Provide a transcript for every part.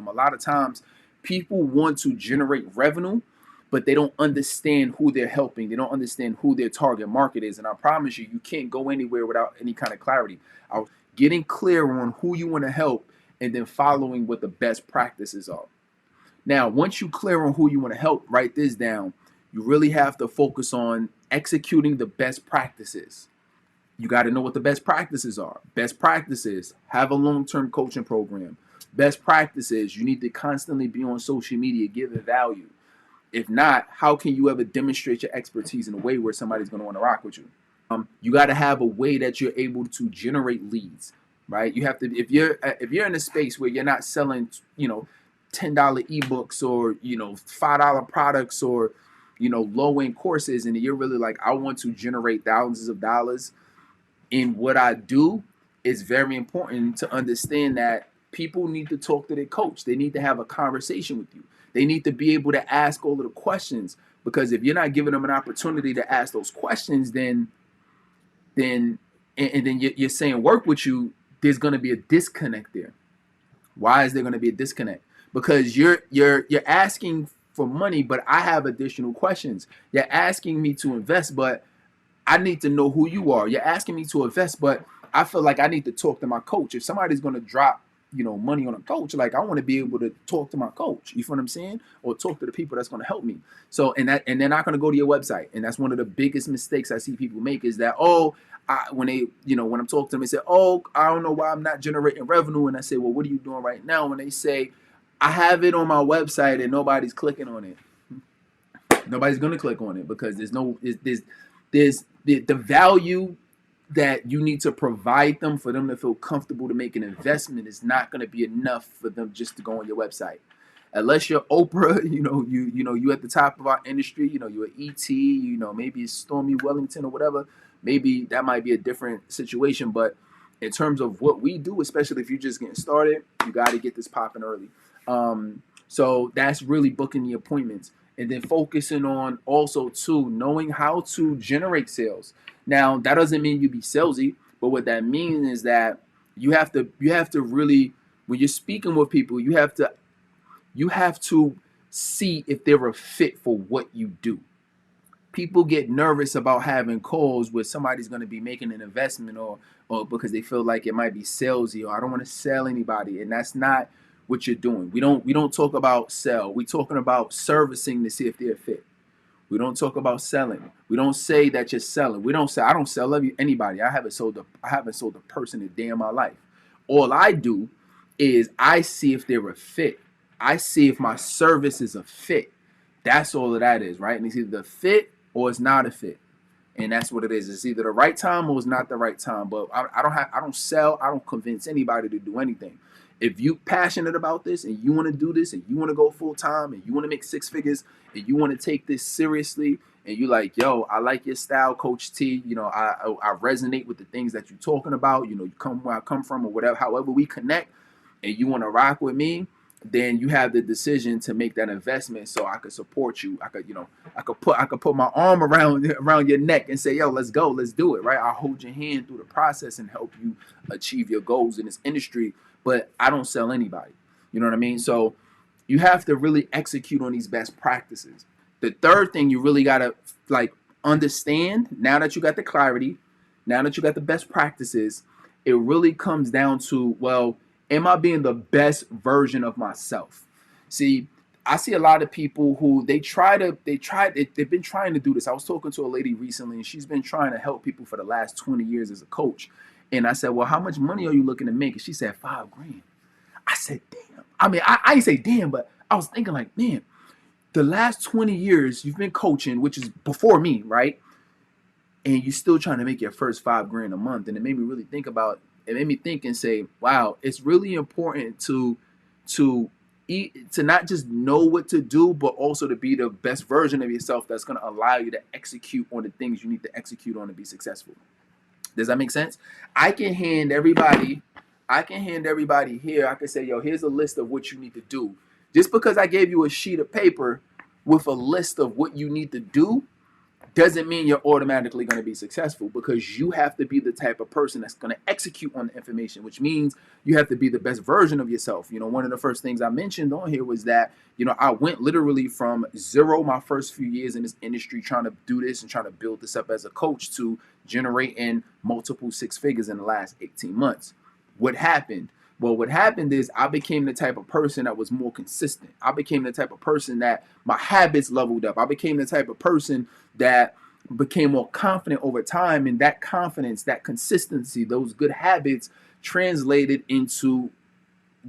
A lot of times people want to generate revenue, but they don't understand who they're helping. They don't understand who their target market is. And I promise you, you can't go anywhere without any kind of clarity. Getting clear on who you want to help and then following what the best practices are. Now, once you're clear on who you want to help, write this down. You really have to focus on executing the best practices. You got to know what the best practices are. Best practices, have a long-term coaching program. Best practices, you need to constantly be on social media, giving value. If not, how can you ever demonstrate your expertise in a way where somebody's going to want to rock with you? You got to have a way that you're able to generate leads, right? You have to, if you're in a space where you're not selling, $10 ebooks or, $5 products or, low-end courses, and you're really like, I want to generate thousands of dollars in what I do, it's very important to understand that people need to talk to their coach. They need to have a conversation with you. They need to be able to ask all of the questions, because if you're not giving them an opportunity to ask those questions, then you're saying work with you, there's going to be a disconnect there. Why is there going to be a disconnect? Because you're asking for money, but I have additional questions. You're asking me to invest, but I need to know who you are. You're asking me to invest, but I feel like I need to talk to my coach. If somebody's going to drop, money on a coach, like I want to be able to talk to my coach. You feel what I'm saying? Or talk to the people that's going to help me. So, and they're not going to go to your website. And that's one of the biggest mistakes I see people make is that, when I'm talking to them, they say, I don't know why I'm not generating revenue. And I say, well, what are you doing right now? And they say, I have it on my website and nobody's clicking on it. Nobody's going to click on it because there's the value that you need to provide them for them to feel comfortable to make an investment is not going to be enough for them just to go on your website. Unless you're Oprah, you at the top of our industry, you're ET, maybe it's Stormy Wellington or whatever. Maybe that might be a different situation. But in terms of what we do, especially if you're just getting started, you got to get this popping early. So that's really booking the appointments. And then focusing on also too knowing how to generate sales. Now that doesn't mean you be salesy, but what that means is that you have to really, when you're speaking with people, you have to see if they're a fit for what you do. People get nervous about having calls where somebody's going to be making an investment or because they feel like it might be salesy, or I don't want to sell anybody, and that's not what you're doing. We don't talk about sell. We're talking about servicing to see if they're fit. We don't talk about selling. We don't say that you're selling. We don't say I don't sell anybody. I haven't sold a person a day in my life. All I do is I see if they're a fit. I see if my service is a fit. That's all of that is, right? And it's either a fit or it's not a fit. And that's what it is. It's either the right time or it's not the right time. But I don't sell. I don't convince anybody to do anything. If you're passionate about this and you want to do this and you want to go full time and you want to make six figures and you want to take this seriously and you're like, yo, I like your style, Coach T. I resonate with the things that you're talking about. You come where I come from or whatever, however we connect, and you want to rock with me, then you have the decision to make that investment so I could support you. I could put my arm around your neck and say, yo, let's go, let's do it, right? I'll hold your hand through the process and help you achieve your goals in this industry. But I don't sell anybody. You know what I mean? So you have to really execute on these best practices. The third thing you really got to understand, now that you got the clarity, now that you got the best practices, it really comes down to, well, am I being the best version of myself? See, I see a lot of people who they've been trying to do this. I was talking to a lady recently and she's been trying to help people for the last 20 years as a coach. And I said, well, how much money are you looking to make? And she said, $5,000. I said, damn. I mean, I didn't say damn, but I was thinking like, man, the last 20 years you've been coaching, which is before me, right? And you're still trying to make your first $5,000 a month. And it made me really think and say, wow, it's really important to not just know what to do, but also to be the best version of yourself that's going to allow you to execute on the things you need to execute on to be successful. Does that make sense? I can hand everybody here. I can say, yo, here's a list of what you need to do. Just because I gave you a sheet of paper with a list of what you need to do doesn't mean you're automatically going to be successful, because you have to be the type of person that's going to execute on the information, which means you have to be the best version of yourself. One of the first things I mentioned on here was that, I went literally from zero my first few years in this industry trying to do this and trying to build this up as a coach to generating multiple six figures in the last 18 months. What happened? Well, what happened is I became the type of person that was more consistent. I became the type of person that my habits leveled up. I became the type of person that became more confident over time. And that confidence, that consistency, those good habits translated into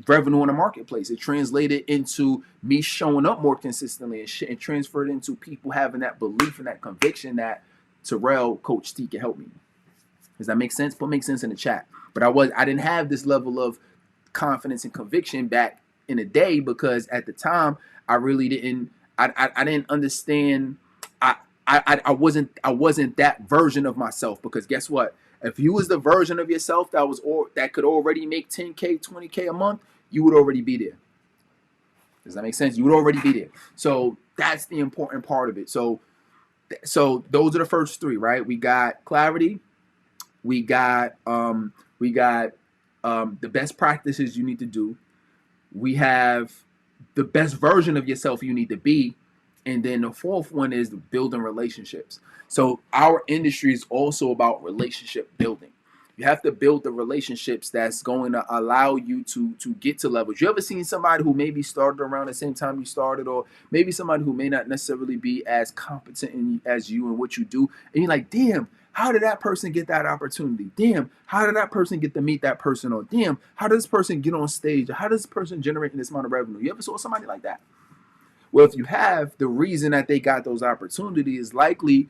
revenue in the marketplace. It translated into me showing up more consistently, and transferred into people having that belief and that conviction that Terrell, Coach T, can help me. Does that make sense? Put make sense in the chat. But I didn't have this level of confidence and conviction back in the day, because at the time I really didn't I didn't understand. I wasn't that version of myself, because guess what? If you was the version of yourself that could already make 10K, 20K a month, you would already be there. Does that make sense? You would already be there. So that's the important part of it. So those are the first three, right? We got clarity, we got the best practices you need to do. We have the best version of yourself you need to be. And then the fourth one is building relationships. So our industry is also about relationship building. You have to build the relationships that's going to allow you to get to levels. You ever seen somebody who maybe started around the same time you started, or maybe somebody who may not necessarily be as competent as you in what you do, and you're like, damn, how did that person get that opportunity? Damn, how did that person get to meet that person? Or damn, how does this person get on stage? Or how does this person generate this amount of revenue? You ever saw somebody like that? Well, if you have, the reason that they got those opportunities is likely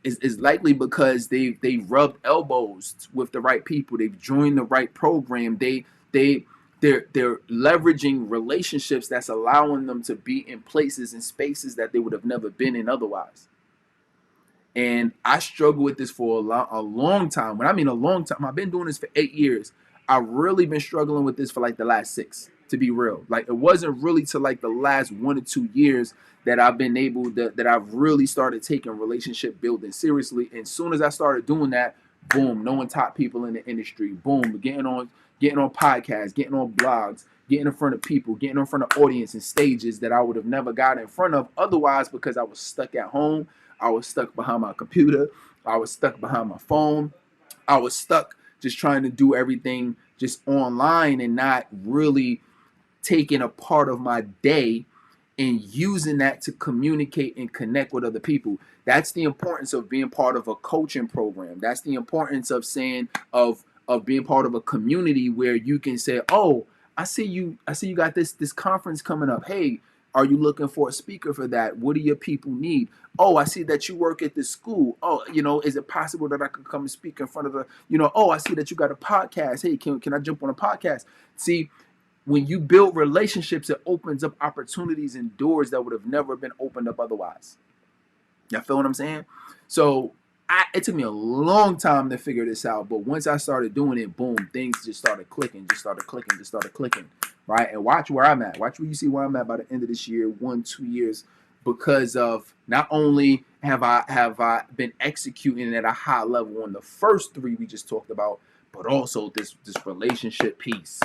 because they rubbed elbows with the right people. They've joined the right program. They're leveraging relationships that's allowing them to be in places and spaces that they would have never been in otherwise. And I struggled with this for a long time. When I mean a long time, I've been doing this for 8 years. I've really been struggling with this for like the last 6, to be real. Like, it wasn't really to like the last 1 or 2 years that I've been able to, that I've really started taking relationship building seriously. And as soon as I started doing that, boom, knowing top people in the industry, boom, getting on podcasts, getting on blogs, getting in front of people, getting in front of audience and stages that I would have never got in front of otherwise, because I was stuck at home. I was stuck behind my computer. I was stuck behind my phone. I was stuck just trying to do everything just online and not really taking a part of my day and using that to communicate and connect with other people. That's the importance of being part of a coaching program. That's the importance of being part of a community where you can say, oh, I see you got this conference coming up. Hey, are you looking for a speaker for that? What do your people need? Oh, I see that you work at this school. Oh, is it possible that I could come and speak in front of oh, I see that you got a podcast. Hey, can I jump on a podcast? See, when you build relationships, it opens up opportunities and doors that would have never been opened up otherwise. Y'all feel what I'm saying? So it took me a long time to figure this out. But once I started doing it, boom, things just started clicking, right? And watch where I'm at. Watch where you see where I'm at by the end of this year, 1-2 years, because of not only have I been executing at a high level on the first 3 we just talked about, but also this relationship piece.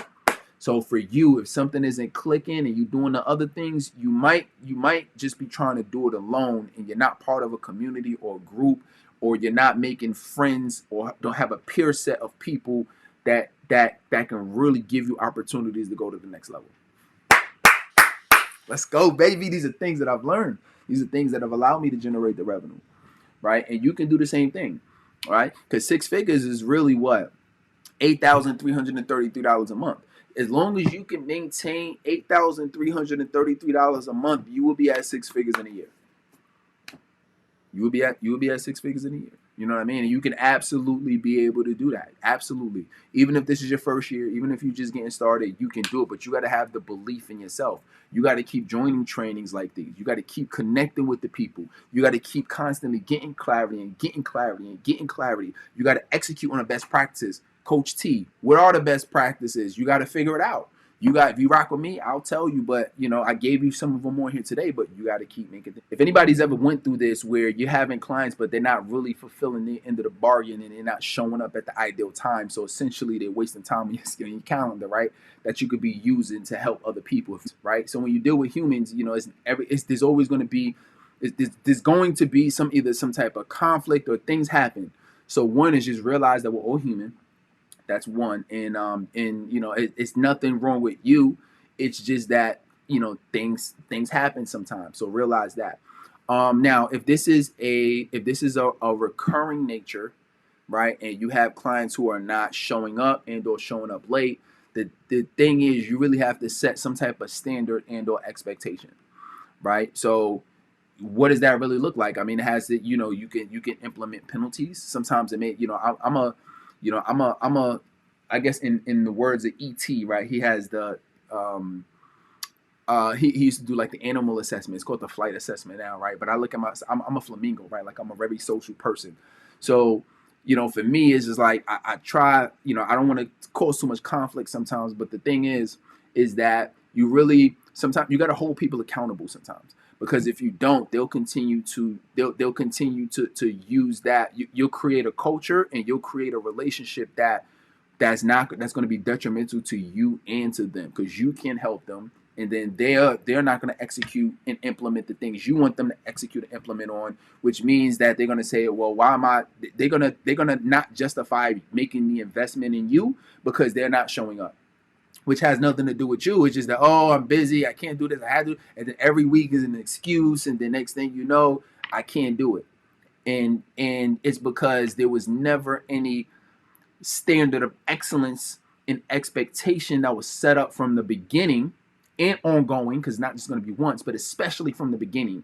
So for you, if something isn't clicking and you're doing the other things, you might just be trying to do it alone, and you're not part of a community or a group, or you're not making friends, or don't have a peer set of people that can really give you opportunities to go to the next level. Let's go, baby. These are things that I've learned. These are things that have allowed me to generate the revenue, right? And you can do the same thing, right? Because 6 figures is really what? $8,333 a month. As long as you can maintain $8,333 a month, you will be at 6 figures in a year. You will be at 6 figures in a year. You know what I mean? And you can absolutely be able to do that. Absolutely. Even if this is your first year, even if you're just getting started, you can do it. But you got to have the belief in yourself. You got to keep joining trainings like these. You got to keep connecting with the people. You got to keep constantly getting clarity and getting clarity and getting clarity. You got to execute on the best practices. Coach T, what are the best practices? You got to figure it out. if you rock with me, I'll tell you. But I gave you some of them more here today. But you got to keep making. If anybody's ever went through this, where you're having clients, but they're not really fulfilling the end of the bargain, and they're not showing up at the ideal time, so essentially they're wasting time on your calendar, right? That you could be using to help other people, right? So when you deal with humans, there's always going to be there's going to be either some type of conflict or things happen. So one is just realize that we're all human. That's one. It's nothing wrong with you. It's just that things happen sometimes. So realize that. Now, if this is a recurring nature, right, and you have clients who are not showing up and or showing up late, the thing is you really have to set some type of standard and or expectation, right? So what does that really look like? I mean, it has to, you can implement penalties. Sometimes it may, I'm a, I guess in the words of ET, right? He has the, he used to do like the animal assessment. It's called the flight assessment now, right? But I look at I'm a flamingo, right? Like I'm a very social person. So, for me, it's just like, I try, I don't want to cause too much conflict sometimes, but the thing is that sometimes you got to hold people accountable sometimes. Because if you don't, they'll continue to use that. You'll create a culture and you'll create a relationship that's going to be detrimental to you and to them, because you can't help them, and then they're not going to execute and implement the things you want them to execute and implement on, which means that they're going to say, well, why am I? They're gonna not justify making the investment in you because they're not showing up, which has nothing to do with you. It's just that, oh, I'm busy, I can't do this, I had to, and then every week is an excuse, and the next thing you know, I can't do it, and it's because there was never any standard of excellence and expectation that was set up from the beginning and ongoing, because not just going to be once, but especially from the beginning,